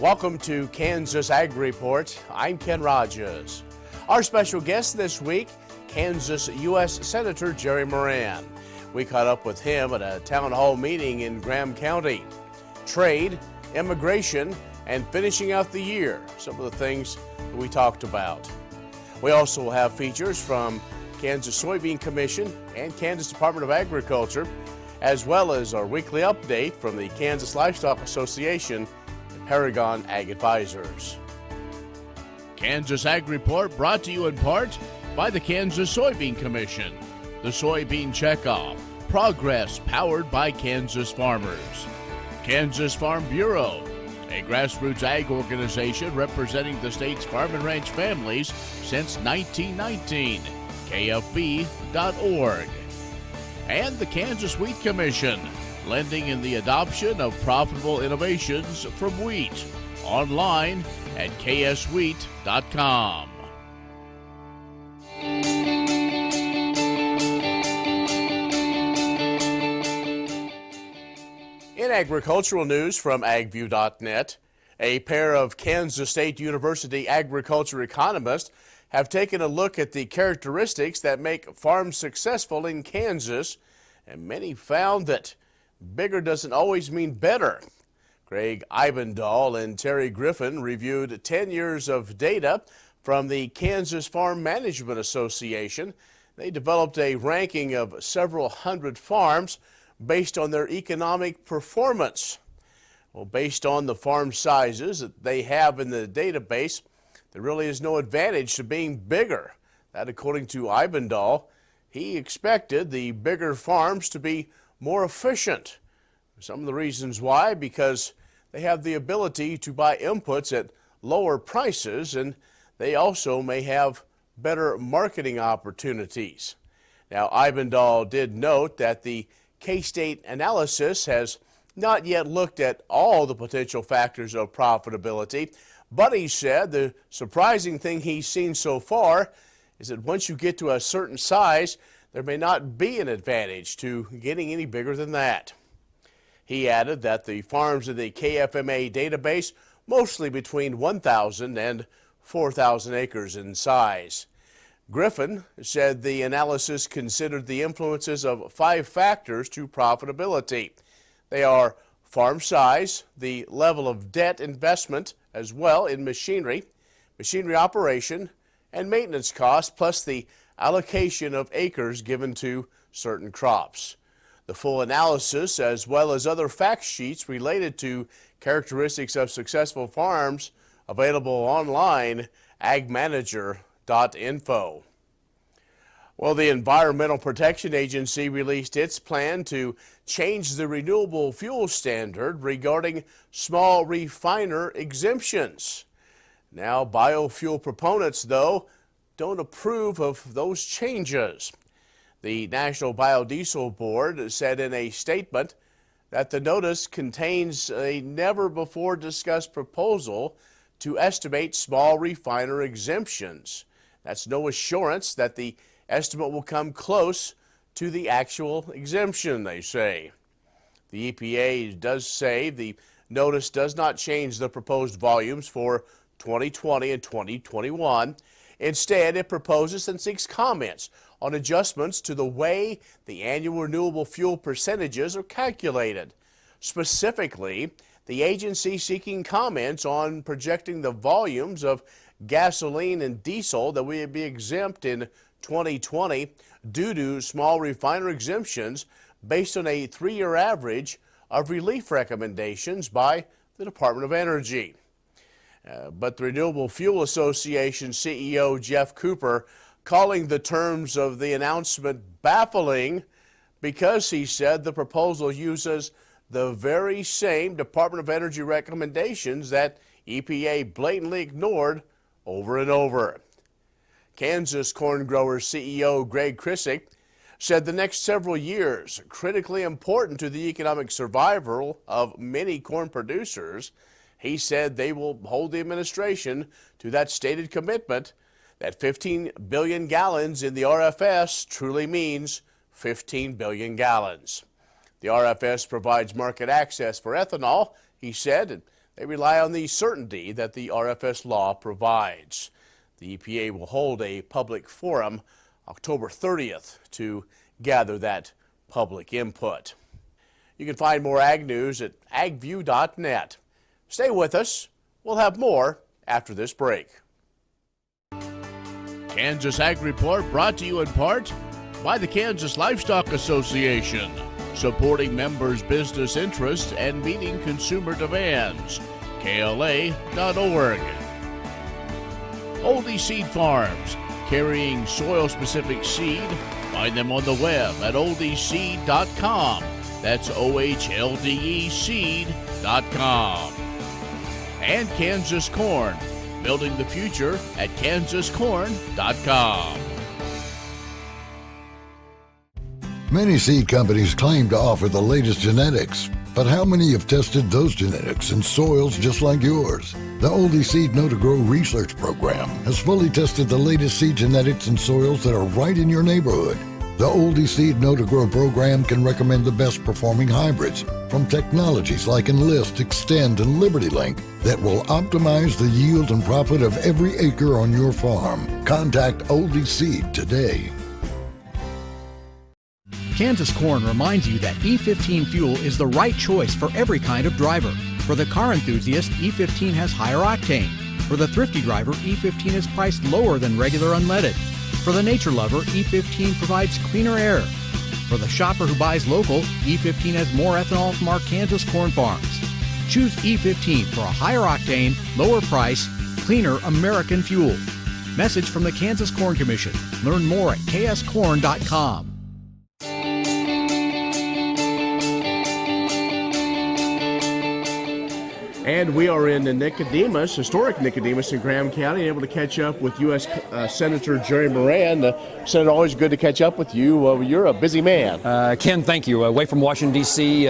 Welcome to Kansas Ag Report. I'm Ken Rogers. Our special guest this week, Kansas U.S. Senator Jerry Moran. We caught up with him at a town hall meeting in Graham County. Trade, immigration, and finishing out the year, some of the things that we talked about. We also have features from Kansas Soybean Commission and Kansas Department of Agriculture, as well as our weekly update from the Kansas Livestock Association and Paragon Ag Advisors. Kansas Ag Report brought to you in part by the Kansas Soybean Commission, the Soybean Checkoff, Progress powered by Kansas farmers, Kansas Farm Bureau, a grassroots ag organization representing the state's farm and ranch families since 1919, KFB.org, and the Kansas Wheat Commission, lending in the adoption of profitable innovations from wheat, online at kswheat.com. In agricultural news from agview.net, a pair of Kansas State University agriculture economists have taken a look at the characteristics that make farms successful in Kansas, and many found that bigger doesn't always mean better. Greg Eibendahl and Terry Griffin reviewed 10 years of data from the Kansas Farm Management Association. They developed a ranking of several hundred farms based on their economic performance. Well, based on the farm sizes that they have in the database, there really is no advantage to being bigger. That, according to Eibendahl, he expected the bigger farms to be more efficient. Some of the reasons why, because they have the ability to buy inputs at lower prices, and they also may have better marketing opportunities. Now, Eibendahl did note that the K-State analysis has not yet looked at all the potential factors of profitability, but he said the surprising thing he's seen so far is that once you get to a certain size, there may not be an advantage to getting any bigger than that. He added that the farms in the KFMA database mostly between 1,000 and 4,000 acres in size. Griffin said the analysis considered the influences of 5 factors to profitability. They are farm size, the level of debt investment as well in machinery operation, and maintenance costs, plus the allocation of acres given to certain crops. The full analysis, as well as other fact sheets related to characteristics of successful farms, available online, agmanager.info. Well, the Environmental Protection Agency released its plan to change the renewable fuel standard regarding small refiner exemptions. Now, biofuel proponents, though, don't approve of those changes. The National Biodiesel Board said in a statement that the notice contains a never-before-discussed proposal to estimate small refiner exemptions. That's no assurance that the estimate will come close to the actual exemption, they say. The EPA does say the notice does not change the proposed volumes for 2020 and 2021. Instead, it proposes and seeks comments on adjustments to the way the annual renewable fuel percentages are calculated. Specifically, the agency seeking comments on projecting the volumes of gasoline and diesel that will be exempt in 2020 due to small refiner exemptions based on a 3-year average of relief recommendations by the Department of Energy. But the Renewable Fuel Association CEO Jeff Cooper calling the terms of the announcement baffling because he said the proposal uses the very same Department of Energy recommendations that EPA blatantly ignored over and over. Kansas corn grower CEO Greg Krisick said the next several years are critically important to the economic survival of many corn producers. He said they will hold the administration to that stated commitment that 15 billion gallons in the RFS truly means 15 billion gallons. The RFS provides market access for ethanol, he said, and They rely on the certainty that the RFS law provides. The EPA will hold a public forum October 30th to gather that public input. You can find more ag news at agview.net. Stay with us. We'll have more after this break. Kansas Ag Report brought to you in part by the Kansas Livestock Association, supporting members' business interests and meeting consumer demands. KLA.org. Oldie Seed Farms, carrying soil-specific seed. Find them on the web at oldieseed.com. That's OHLDE seed.com. And Kansas Corn, building the future at kansascorn.com. Many seed companies claim to offer the latest genetics, but how many have tested those genetics in soils just like yours? The Oldie Seed Know to Grow research program has fully tested the latest seed genetics in soils that are right in your neighborhood. The Oldie Seed Know to Grow program can recommend the best performing hybrids from technologies like Enlist, Extend, and Liberty Link that will optimize the yield and profit of every acre on your farm. Contact Oldie Seed today. Kansas Corn reminds you that E15 fuel is the right choice for every kind of driver. For the car enthusiast, E15 has higher octane. For the thrifty driver, E15 is priced lower than regular unleaded. For the nature lover, E15 provides cleaner air. For the shopper who buys local, E15 has more ethanol from our Kansas corn farms. Choose E15 for a higher octane, lower price, cleaner American fuel. Message from the Kansas Corn Commission. Learn more at kscorn.com. And we are in Nicodemus, historic Nicodemus in Graham County, able to catch up with U.S. Senator Jerry Moran. Senator, always good to catch up with you. You're a busy man. Ken, thank you. Away from Washington, D.C.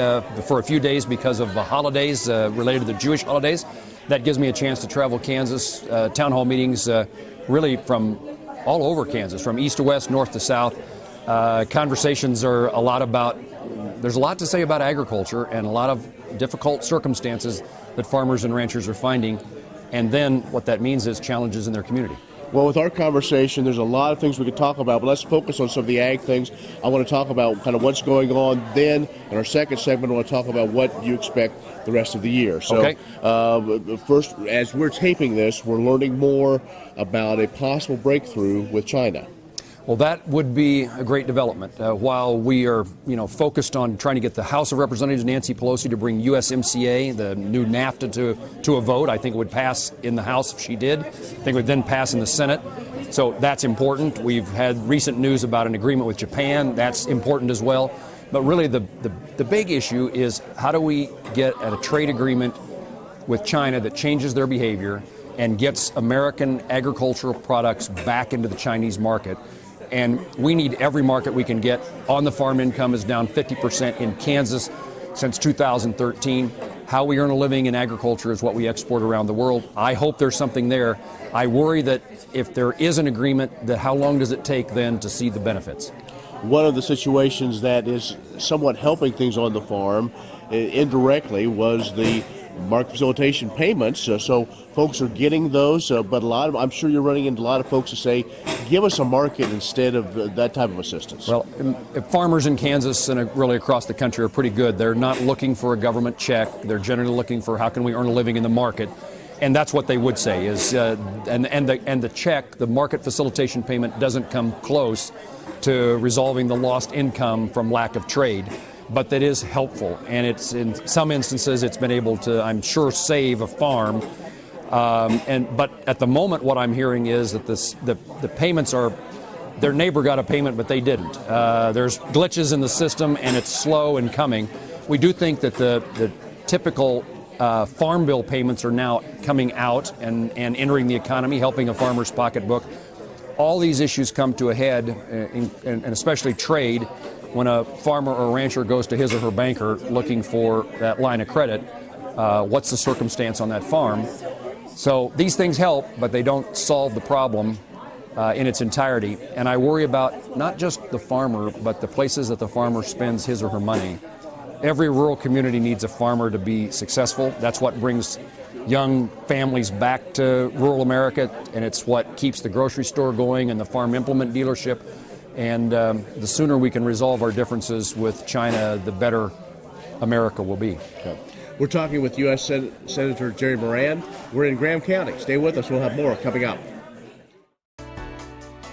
For a few days because of the holidays related to the Jewish holidays. That gives me a chance to travel Kansas, town hall meetings really from all over Kansas, from east to west, north to south. Conversations are a lot about, there's a lot to say about agriculture and a lot of difficult circumstances that farmers and ranchers are finding, and then what that means is challenges in their community. Well, with our conversation, there's a lot of things we could talk about, but let's focus on some of the ag things. I want to talk about kind of what's going on then. In our second segment, I want to talk about what you expect the rest of the year. So, okay. First, as we're taping this, we're learning more about a possible breakthrough with China. Well, that would be a great development. While we are, focused on trying to get the House of Representatives, Nancy Pelosi, to bring USMCA, the new NAFTA, to a vote. I think it would pass in the House if she did. I think it would then pass in the Senate. So that's important. We've had recent news about an agreement with Japan. That's important as well. But really the big issue is how do we get at a trade agreement with China that changes their behavior and gets American agricultural products back into the Chinese market. And we need every market we can get. On the farm income is down 50% in Kansas since 2013. How we earn a living in agriculture is what we export around the world. I hope there's something there. I worry that if there is an agreement, that how long does it take then to see the benefits? One of the situations that is somewhat helping things on the farm indirectly was the market facilitation payments. So folks are getting those, but I'm sure you're running into a lot of folks who say, give us a market instead of that type of assistance. Well, farmers in Kansas and really across the country are pretty good. They're not looking for a government check. They're generally looking for how can we earn a living in the market. And that's what they would say is, and the check, the market facilitation payment doesn't come close to resolving the lost income from lack of trade. But that is helpful, and it's in some instances it's been able to, I'm sure, save a farm. But at the moment, what I'm hearing is that the payments are, their neighbor got a payment, but they didn't. There's glitches in the system, and it's slow in coming. We do think that the typical farm bill payments are now coming out and entering the economy, helping a farmer's pocketbook. All these issues come to a head, and especially trade. When a farmer or a rancher goes to his or her banker looking for that line of credit, what's the circumstance on that farm? So these things help, but they don't solve the problem in its entirety. And I worry about not just the farmer, but the places that the farmer spends his or her money. Every rural community needs a farmer to be successful. That's what brings young families back to rural America, and it's what keeps the grocery store going and the farm implement dealership. And the sooner we can resolve our differences with China, the better America will be. Okay. We're talking with U.S. Senator Jerry Moran. We're in Graham County. Stay with us. We'll have more coming up. The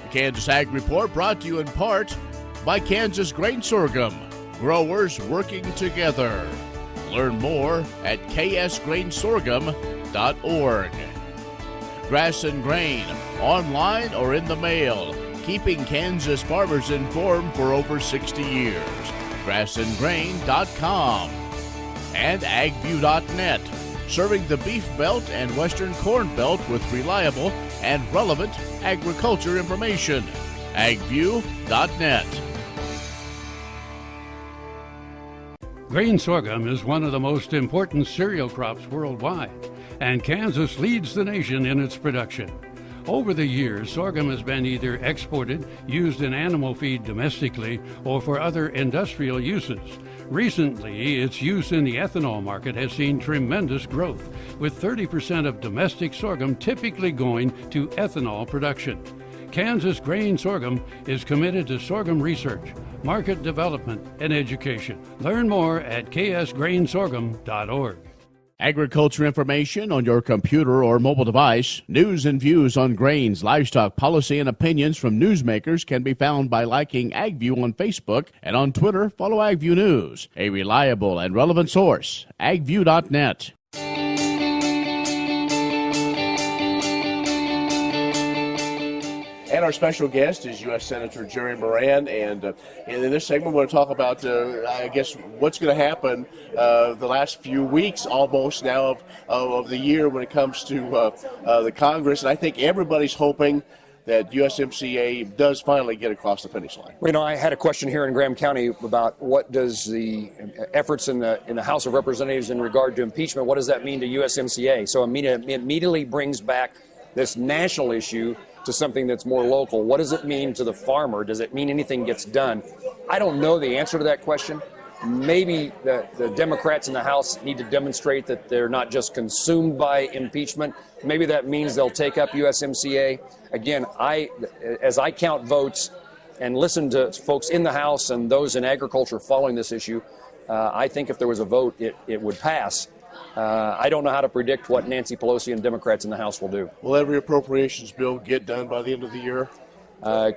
Kansas Ag Report brought to you in part by Kansas Grain Sorghum. Growers working together. Learn more at ksgrainsorghum.org. Grass and Grain, online or in the mail, keeping Kansas farmers informed for over 60 years. grassandgrain.com. And agview.net, serving the Beef Belt and Western Corn Belt with reliable and relevant agriculture information. agview.net. Grain sorghum is one of the most important cereal crops worldwide, and Kansas leads the nation in its production. Over the years, sorghum has been either exported, used in animal feed domestically, or for other industrial uses. Recently, its use in the ethanol market has seen tremendous growth, with 30% of domestic sorghum typically going to ethanol production. Kansas Grain Sorghum is committed to sorghum research, market development, and education. Learn more at ksgrainsorghum.org. Agriculture information on your computer or mobile device. News and views on grains, livestock, policy, and opinions from newsmakers can be found by liking AgView on Facebook, and on Twitter, follow AgView News. A reliable and relevant source, agview.net. And our special guest is U.S. Senator Jerry Moran. And in this segment, we're going to talk about, I guess, what's going to happen the last few weeks almost now of the year when it comes to the Congress. And I think everybody's hoping that USMCA does finally get across the finish line. You know, I had a question here in Graham County about what does the efforts in the House of Representatives in regard to impeachment, what does that mean to USMCA? So it immediately brings back this national issue to something that's more local. What does it mean to the farmer? Does it mean anything gets done? I don't know the answer to that question. Maybe the Democrats in the House need to demonstrate that they're not just consumed by impeachment. Maybe that means they'll take up USMCA. Again, as I count votes and listen to folks in the House and those in agriculture following this issue, I think if there was a vote, it would pass. I don't know how to predict what Nancy Pelosi and Democrats in the House will do. Will every appropriations bill get done by the end of the year?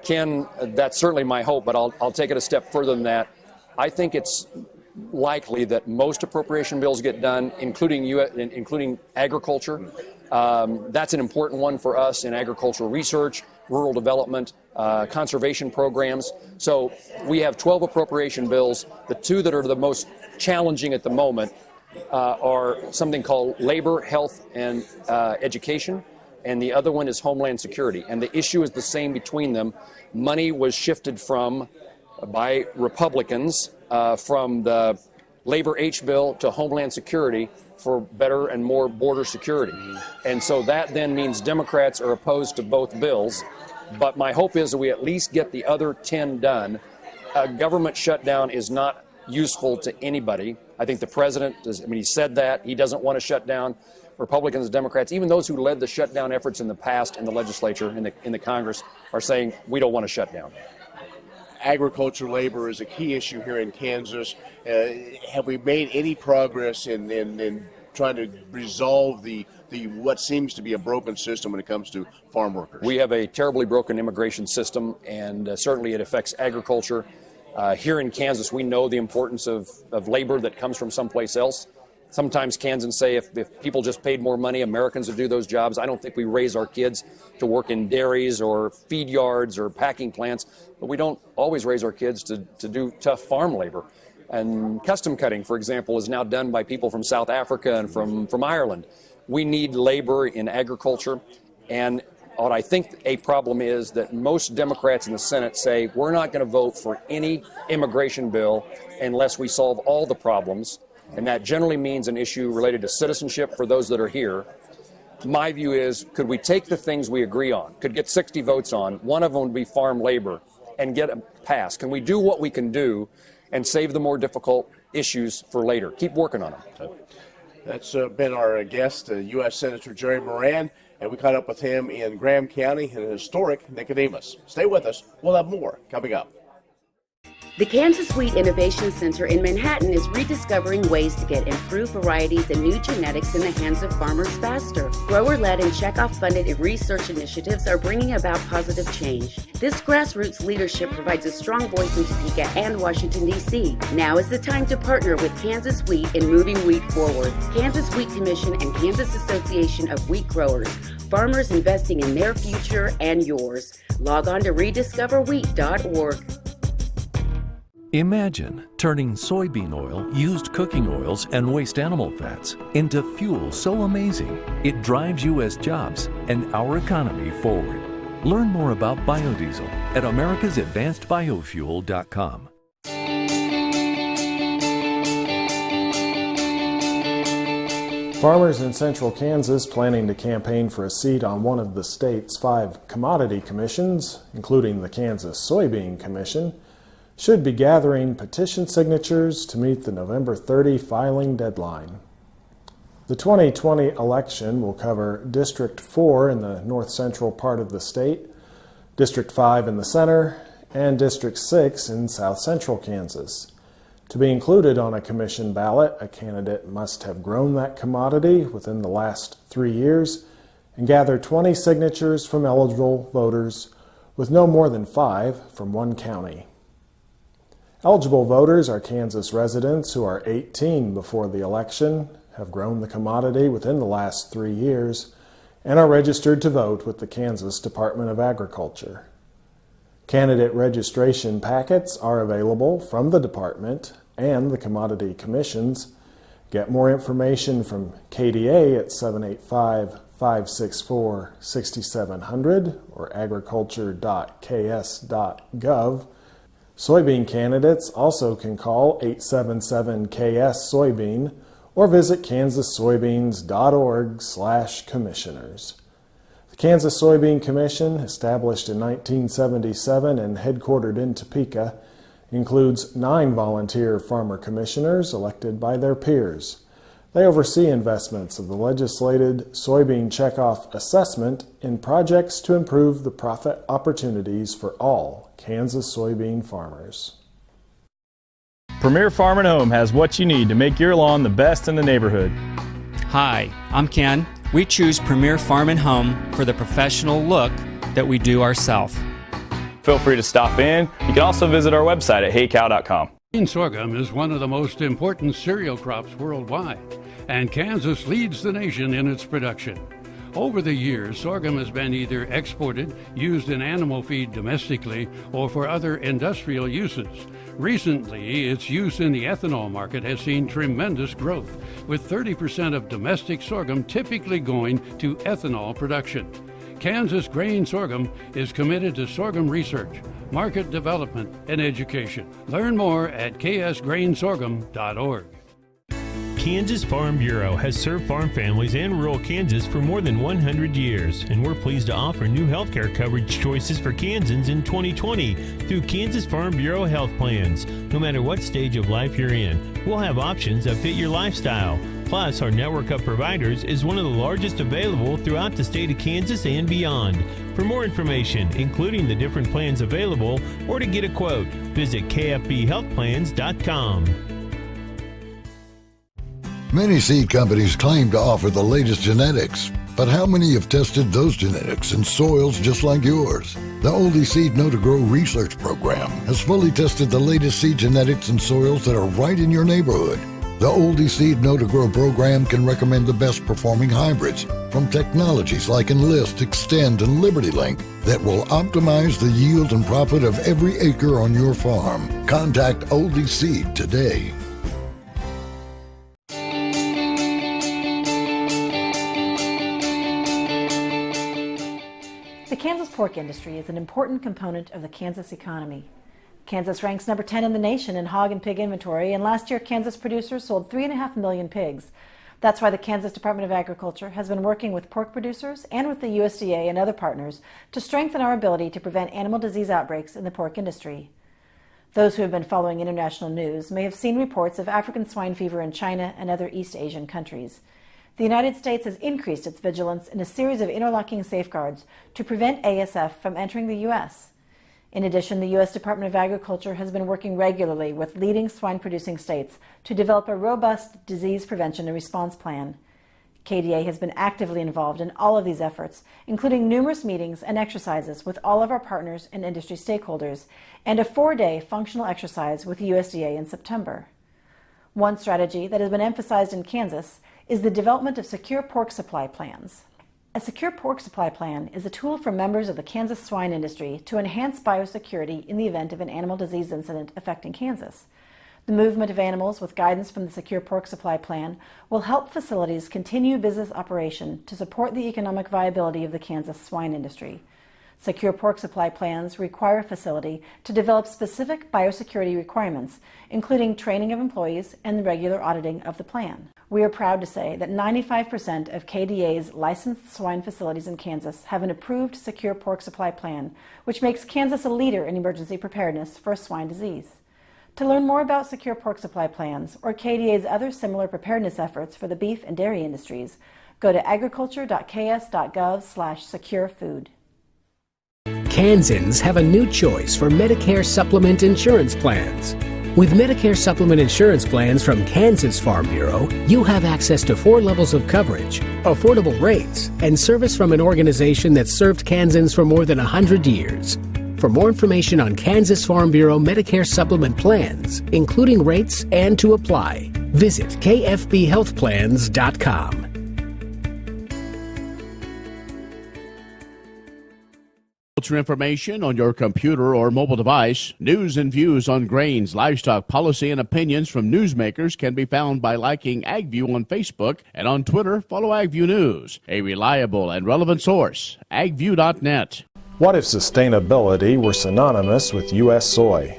Ken, that's certainly my hope, but I'll take it a step further than that. I think it's likely that most appropriation bills get done, including agriculture. That's an important one for us in agricultural research, rural development, conservation programs. So we have 12 appropriation bills. The two that are the most challenging at the moment are something called labor, health, and education, and the other one is homeland security. And the issue is the same between them. Money was shifted by Republicans from the Labor H bill to Homeland Security for better and more border security. And so that then means Democrats are opposed to both bills. But my hope is that we at least get the other 10 done. A government shutdown is not useful to anybody. I think the president, he said that. He doesn't want to shut down. Republicans and Democrats, even those who led the shutdown efforts in the past in the legislature, in the Congress, are saying we don't want to shut down. Agriculture labor is a key issue here in Kansas. Have we made any progress in trying to resolve the what seems to be a broken system when it comes to farm workers? We have a terribly broken immigration system, and certainly it affects agriculture. Here in Kansas, we know the importance of labor that comes from someplace else. Sometimes Kansans say if people just paid more money, Americans would do those jobs. I don't think we raise our kids to work in dairies or feed yards or packing plants, but we don't always raise our kids to do tough farm labor. And custom cutting, for example, is now done by people from South Africa and from Ireland. We need labor in agriculture, and what I think a problem is that most Democrats in the Senate say we're not going to vote for any immigration bill unless we solve all the problems, and that generally means an issue related to citizenship for those that are here. My view is, could we take the things we agree on, could get 60 votes on, one of them would be farm labor, and get it passed? Can we do what we can do and save the more difficult issues for later. Keep working on them. That's been our guest, U.S. Senator Jerry Moran, and we caught up with him in Graham County in historic Nicodemus. Stay with us. We'll have more coming up. The Kansas Wheat Innovation Center in Manhattan is rediscovering ways to get improved varieties and new genetics in the hands of farmers faster. Grower-led and checkoff-funded research initiatives are bringing about positive change. This grassroots leadership provides a strong voice in Topeka and Washington, D.C. Now is the time to partner with Kansas Wheat in moving wheat forward. Kansas Wheat Commission and Kansas Association of Wheat Growers. Farmers investing in their future and yours. Log on to rediscoverwheat.org. Imagine turning soybean oil, used cooking oils, and waste animal fats into fuel so amazing it drives U.S. jobs and our economy forward. Learn more about biodiesel at americasadvancedbiofuel.com. Farmers in central Kansas planning to campaign for a seat on one of the state's 5 commodity commissions, including the Kansas Soybean Commission, should be gathering petition signatures to meet the November 30 filing deadline. The 2020 election will cover District 4 in the north central part of the state, District 5 in the center, and District 6 in south central Kansas. To be included on a commission ballot, a candidate must have grown that commodity within the last 3 years and gather 20 signatures from eligible voters, with no more than 5 from one county. Eligible voters are Kansas residents who are 18 before the election, have grown the commodity within the last 3 years, and are registered to vote with the Kansas Department of Agriculture. Candidate registration packets are available from the department and the commodity commissions. Get more information from KDA at 785-564-6700 or agriculture.ks.gov. Soybean candidates also can call 877-KS-SOYBEAN or visit kansassoybeans.org/commissioners. The Kansas Soybean Commission, established in 1977 and headquartered in Topeka, includes 9 volunteer farmer commissioners elected by their peers. They oversee investments of the legislated soybean checkoff assessment in projects to improve the profit opportunities for all Kansas soybean farmers. Premier Farm and Home has what you need to make your lawn the best in the neighborhood. Hi, I'm Ken. We choose Premier Farm and Home for the professional look that we do ourselves. Feel free to stop in. You can also visit our website at heycow.com. Green sorghum is one of the most important cereal crops worldwide, and Kansas leads the nation in its production. Over the years, sorghum has been either exported, used in animal feed domestically, or for other industrial uses. Recently, its use in the ethanol market has seen tremendous growth, with 30% of domestic sorghum typically going to ethanol production. Kansas Grain Sorghum is committed to sorghum research, market development, and education. Learn more at ksgrainsorghum.org. Kansas Farm Bureau has served farm families and rural Kansas for more than 100 years, and we're pleased to offer new healthcare coverage choices for Kansans in 2020 through Kansas Farm Bureau Health Plans. No matter what stage of life you're in, we'll have options that fit your lifestyle. Plus, our network of providers is one of the largest available throughout the state of Kansas and beyond. For more information, including the different plans available, or to get a quote, visit kfbhealthplans.com. Many seed companies claim to offer the latest genetics, but how many have tested those genetics in soils just like yours? The Oldie Seed Know to Grow research program has fully tested the latest seed genetics in soils that are right in your neighborhood. The Oldie Seed Know to Grow program can recommend the best performing hybrids from technologies like Enlist, Extend, and LibertyLink that will optimize the yield and profit of every acre on your farm. Contact Oldie Seed today. The Kansas pork industry is an important component of the Kansas economy. Kansas ranks number 10 in the nation in hog and pig inventory, and last year Kansas producers sold 3.5 million pigs. That's why the Kansas Department of Agriculture has been working with pork producers and with the USDA and other partners to strengthen our ability to prevent animal disease outbreaks in the pork industry. Those who have been following international news may have seen reports of African swine fever in China and other East Asian countries. The United States has increased its vigilance in a series of interlocking safeguards to prevent ASF from entering the U.S. In addition, the U.S. Department of Agriculture has been working regularly with leading swine-producing states to develop a robust disease prevention and response plan. KDA has been actively involved in all of these efforts, including numerous meetings and exercises with all of our partners and industry stakeholders, and a 4-day functional exercise with USDA in September. One strategy that has been emphasized in Kansas is the development of secure pork supply plans. A secure pork supply plan is a tool for members of the Kansas swine industry to enhance biosecurity in the event of an animal disease incident affecting Kansas. The movement of animals with guidance from the Secure Pork Supply Plan will help facilities continue business operation to support the economic viability of the Kansas swine industry. Secure Pork Supply Plans require a facility to develop specific biosecurity requirements, including training of employees and the regular auditing of the plan. We are proud to say that 95% of KDA's licensed swine facilities in Kansas have an approved Secure Pork Supply Plan, which makes Kansas a leader in emergency preparedness for swine disease. To learn more about Secure Pork Supply Plans or KDA's other similar preparedness efforts for the beef and dairy industries, go to agriculture.ks.gov/securefood. Kansans have a new choice for Medicare supplement insurance plans. With Medicare supplement insurance plans from Kansas Farm Bureau, you have access to 4 levels of coverage, affordable rates, and service from an organization that's served Kansans for more than 100 years. For more information on Kansas Farm Bureau Medicare supplement plans, including rates and to apply, visit kfbhealthplans.com. Information on your computer or mobile device. News and views on grains, livestock, policy, and opinions from newsmakers can be found by liking AgView on Facebook, and on Twitter, follow AgView News, a reliable and relevant source, agview.net. What if sustainability were synonymous with U.S. soy?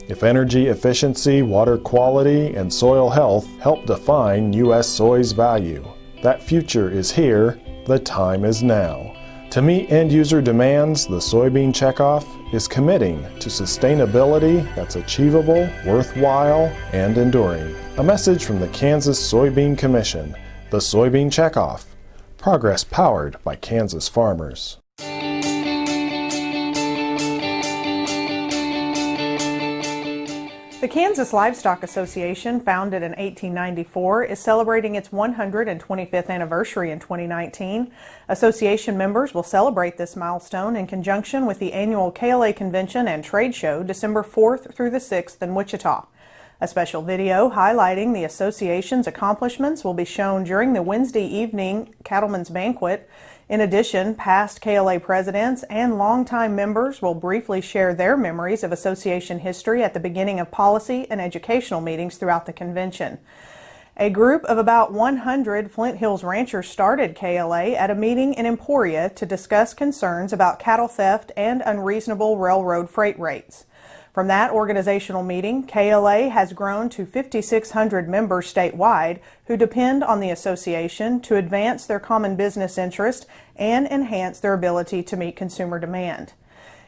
If energy efficiency, water quality, and soil health help define U.S. soy's value, that future is here, the time is now. To meet end-user demands, the Soybean Checkoff is committing to sustainability that's achievable, worthwhile, and enduring. A message from the Kansas Soybean Commission, the Soybean Checkoff, progress powered by Kansas farmers. The Kansas Livestock Association, founded in 1894, is celebrating its 125th anniversary in 2019. Association members will celebrate this milestone in conjunction with the annual KLA Convention and Trade Show December 4th through the 6th in Wichita. A special video highlighting the association's accomplishments will be shown during the Wednesday evening Cattlemen's Banquet. In addition, past KLA presidents and longtime members will briefly share their memories of association history at the beginning of policy and educational meetings throughout the convention. A group of about 100 Flint Hills ranchers started KLA at a meeting in Emporia to discuss concerns about cattle theft and unreasonable railroad freight rates. From that organizational meeting, KLA has grown to 5,600 members statewide who depend on the association to advance their common business interest and enhance their ability to meet consumer demand.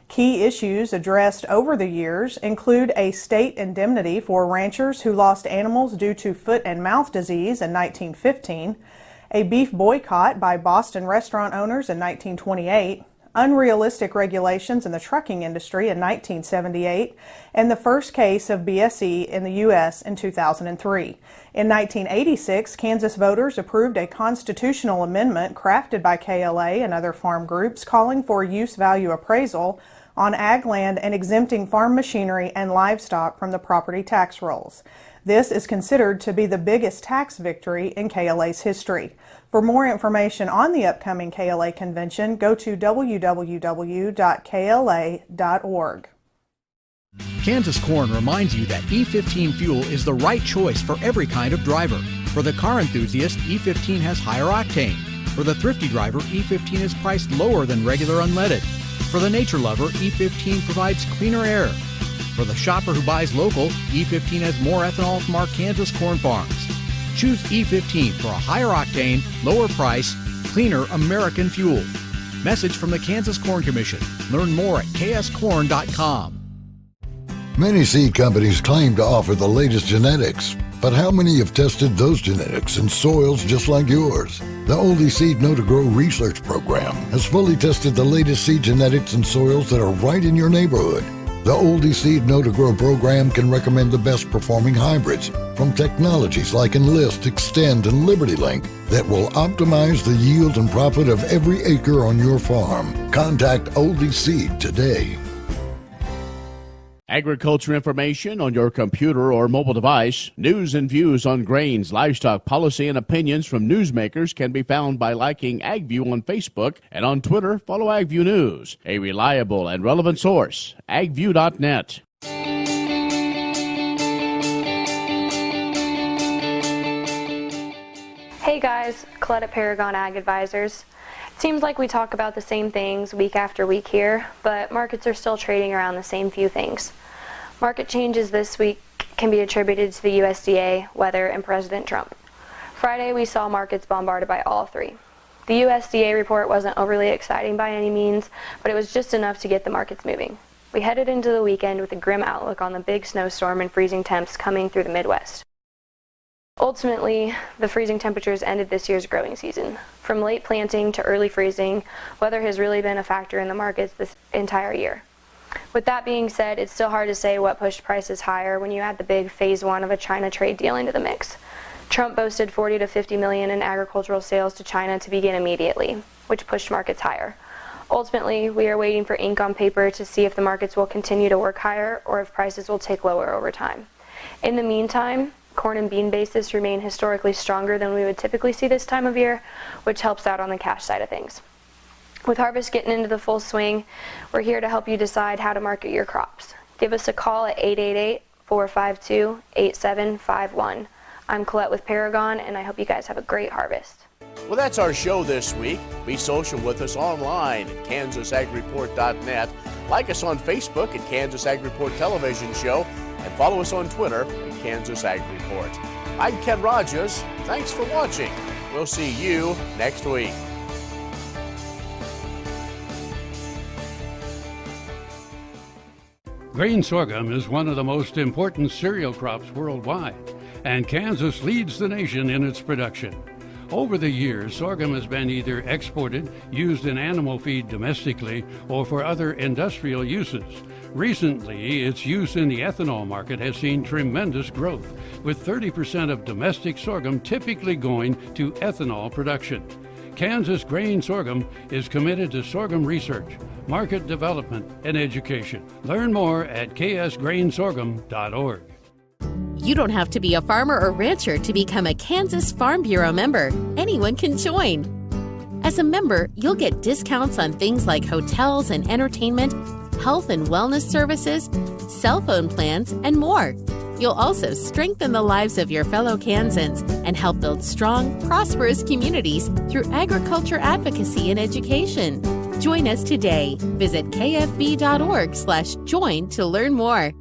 Key issues addressed over the years include a state indemnity for ranchers who lost animals due to foot and mouth disease in 1915, a beef boycott by Boston restaurant owners in 1928, unrealistic regulations in the trucking industry in 1978, and the first case of BSE in the U.S. in 2003. In 1986, Kansas voters approved a constitutional amendment crafted by KLA and other farm groups calling for use value appraisal on ag land and exempting farm machinery and livestock from the property tax rolls. This is considered to be the biggest tax victory in KLA's history. For more information on the upcoming KLA convention, go to www.kla.org. Kansas Corn reminds you that E15 fuel is the right choice for every kind of driver. For the car enthusiast, E15 has higher octane. For the thrifty driver, E15 is priced lower than regular unleaded. For the nature lover, E15 provides cleaner air. For the shopper who buys local, E15 has more ethanol from our Kansas corn farms. Choose E15 for a higher octane, lower price, cleaner American fuel. Message from the Kansas Corn Commission. Learn more at kscorn.com. Many seed companies claim to offer the latest genetics, but how many have tested those genetics in soils just like yours? The Oldie Seed Know to Grow research program has fully tested the latest seed genetics in soils that are right in your neighborhood. The Oldie Seed Know to Grow program can recommend the best performing hybrids from technologies like Enlist, Extend, and LibertyLink that will optimize the yield and profit of every acre on your farm. Contact Oldie Seed today. Agriculture information on your computer or mobile device. News and views on grains, livestock, policy, and opinions from newsmakers can be found by liking AgView on Facebook, and on Twitter, follow AgView News. A reliable and relevant source, agview.net. Hey guys, Colette at Paragon Ag Advisors. It seems like we talk about the same things week after week here, but markets are still trading around the same few things. Market changes this week can be attributed to the USDA, weather, and President Trump. Friday, we saw markets bombarded by all three. The USDA report wasn't overly exciting by any means, but it was just enough to get the markets moving. We headed into the weekend with a grim outlook on the big snowstorm and freezing temps coming through the Midwest. Ultimately, the freezing temperatures ended this year's growing season. From late planting to early freezing, weather has really been a factor in the markets this entire year. With that being said, it's still hard to say what pushed prices higher when you add the big phase one of a China trade deal into the mix. Trump boasted 40 to 50 million in agricultural sales to China to begin immediately, which pushed markets higher. Ultimately, we are waiting for ink on paper to see if the markets will continue to work higher or if prices will take lower over time. In the meantime, corn and bean basis remain historically stronger than we would typically see this time of year, which helps out on the cash side of things. With harvest getting into the full swing, we're here to help you decide how to market your crops. Give us a call at 888-452-8751. I'm Colette with Paragon, and I hope you guys have a great harvest. Well, that's our show this week. Be social with us online at KansasAgReport.net. Like us on Facebook at Kansas Ag Report Television Show, and follow us on Twitter at Kansas Ag Report. I'm Ken Rogers. Thanks for watching. We'll see you next week. Grain sorghum is one of the most important cereal crops worldwide, and Kansas leads the nation in its production. Over the years, sorghum has been either exported, used in animal feed domestically, or for other industrial uses. Recently, its use in the ethanol market has seen tremendous growth, with 30% of domestic sorghum typically going to ethanol production. Kansas Grain Sorghum is committed to sorghum research, market development, and education. Learn more at ksgrainsorghum.org. You don't have to be a farmer or rancher to become a Kansas Farm Bureau member. Anyone can join. As a member, you'll get discounts on things like hotels and entertainment, health and wellness services, cell phone plans, and more. You'll also strengthen the lives of your fellow Kansans and help build strong, prosperous communities through agriculture advocacy and education. Join us today. Visit kfb.org/join to learn more.